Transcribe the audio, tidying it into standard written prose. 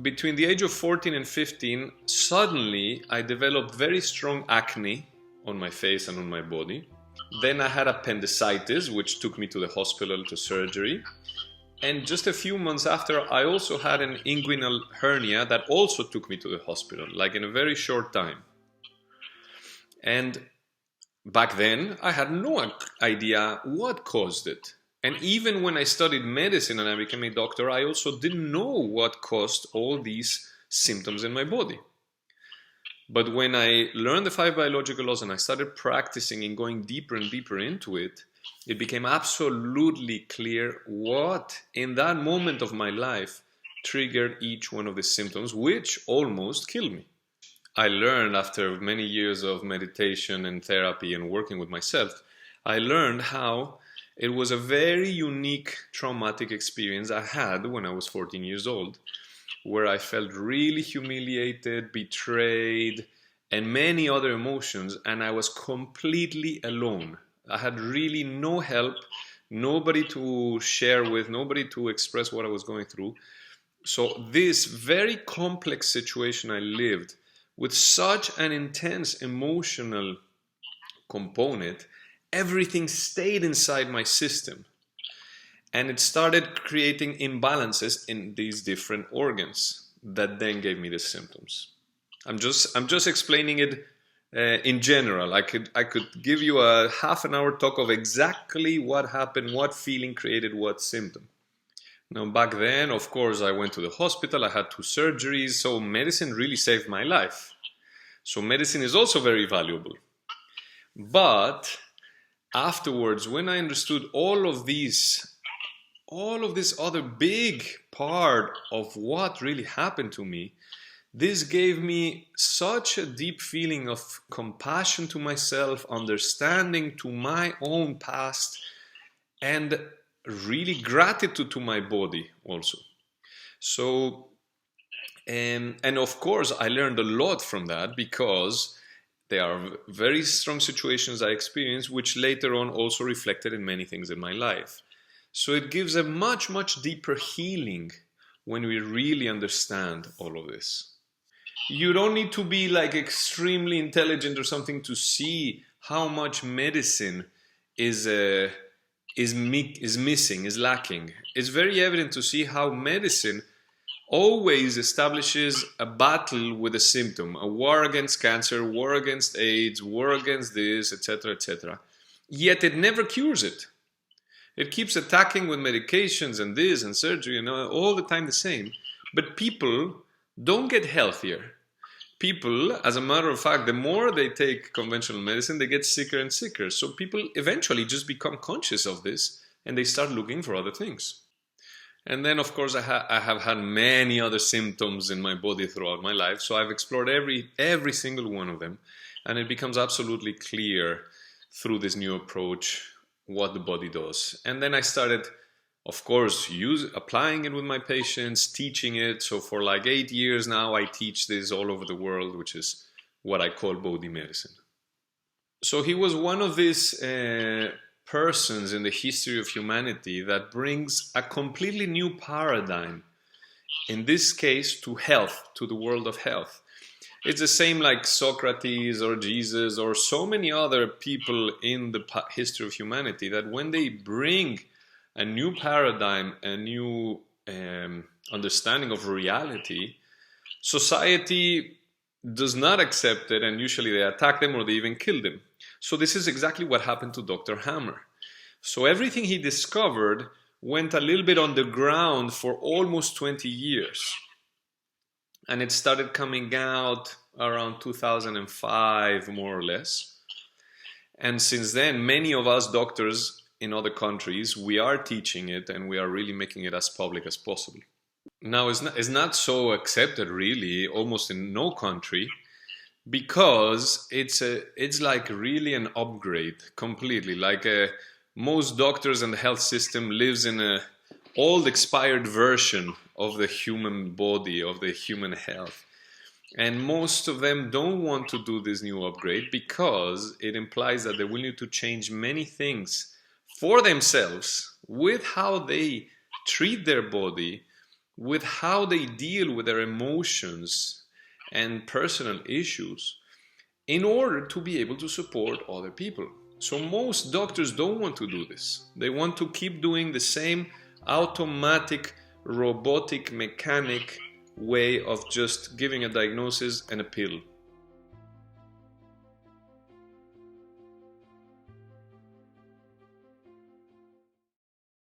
between the age of 14 and 15, suddenly I developed very strong acne on my face and on my body. Then I had appendicitis, which took me to the hospital to surgery. And just a few months after, I also had an inguinal hernia that also took me to the hospital, like in a very short time. And back then, I had no idea what caused it. And even when I studied medicine and I became a doctor, I also didn't know what caused all these symptoms in my body. But when I learned the 5 biological laws and I started practicing and going deeper and deeper into it, it became absolutely clear what, in that moment of my life, triggered each one of the symptoms, which almost killed me. I learned after many years of meditation and therapy and working with myself, I learned how it was a very unique traumatic experience I had when I was 14 years old, where I felt really humiliated, betrayed, and many other emotions, and I was completely alone. I had really no help, nobody to share with, nobody to express what I was going through. So this very complex situation I lived with such an intense emotional component, everything stayed inside my system. And it started creating imbalances in these different organs that then gave me the symptoms. I'm just explaining it in general. I could give you a half an hour talk of exactly what happened, what feeling created what symptom. Now back then, of course, I went to the hospital, I had 2 surgeries, so medicine really saved my life. So medicine is also very valuable. But afterwards, when I understood all of this other big part of what really happened to me, this gave me such a deep feeling of compassion to myself, understanding to my own past, and really gratitude to my body also. So, and of course, I learned a lot from that because there are very strong situations I experienced, which later on also reflected in many things in my life. So it gives a much, much deeper healing when we really understand all of this. You don't need to be like extremely intelligent or something to see how much medicine is missing, is lacking. It's very evident to see how medicine always establishes a battle with a symptom, a war against cancer, war against AIDS, war against this, etc., etc. Yet it never cures it. It keeps attacking with medications and this and surgery and all the time the same. But people don't get healthier. People, as a matter of fact, the more they take conventional medicine, they get sicker and sicker. So people eventually just become conscious of this and they start looking for other things. And then, of course, I have had many other symptoms in my body throughout my life. So I've explored every single one of them. And it becomes absolutely clear through this new approach what the body does. And then I started, of course, applying it with my patients, teaching it. So for like 8 years now, I teach this all over the world, which is what I call Bodhi Medicine. So he was one of these persons in the history of humanity that brings a completely new paradigm, in this case, to health, to the world of health. It's the same like Socrates or Jesus or so many other people in the history of humanity that when they bring a new paradigm, a new understanding of reality, society does not accept it, and usually they attack them or they even kill them. So this is exactly what happened to Dr. Hammer. So everything he discovered went a little bit underground for almost 20 years. And it started coming out around 2005, more or less. And since then, many of us doctors in other countries, we are teaching it and we are really making it as public as possible. Now, it's not so accepted really, almost in no country, because it's like really an upgrade completely. Like most doctors and the health system lives in a old expired version of the human body, of the human health. And most of them don't want to do this new upgrade because it implies that they will need to change many things for themselves with how they treat their body, with how they deal with their emotions and personal issues in order to be able to support other people. So most doctors don't want to do this. They want to keep doing the same automatic, robotic, mechanic way of just giving a diagnosis and a pill.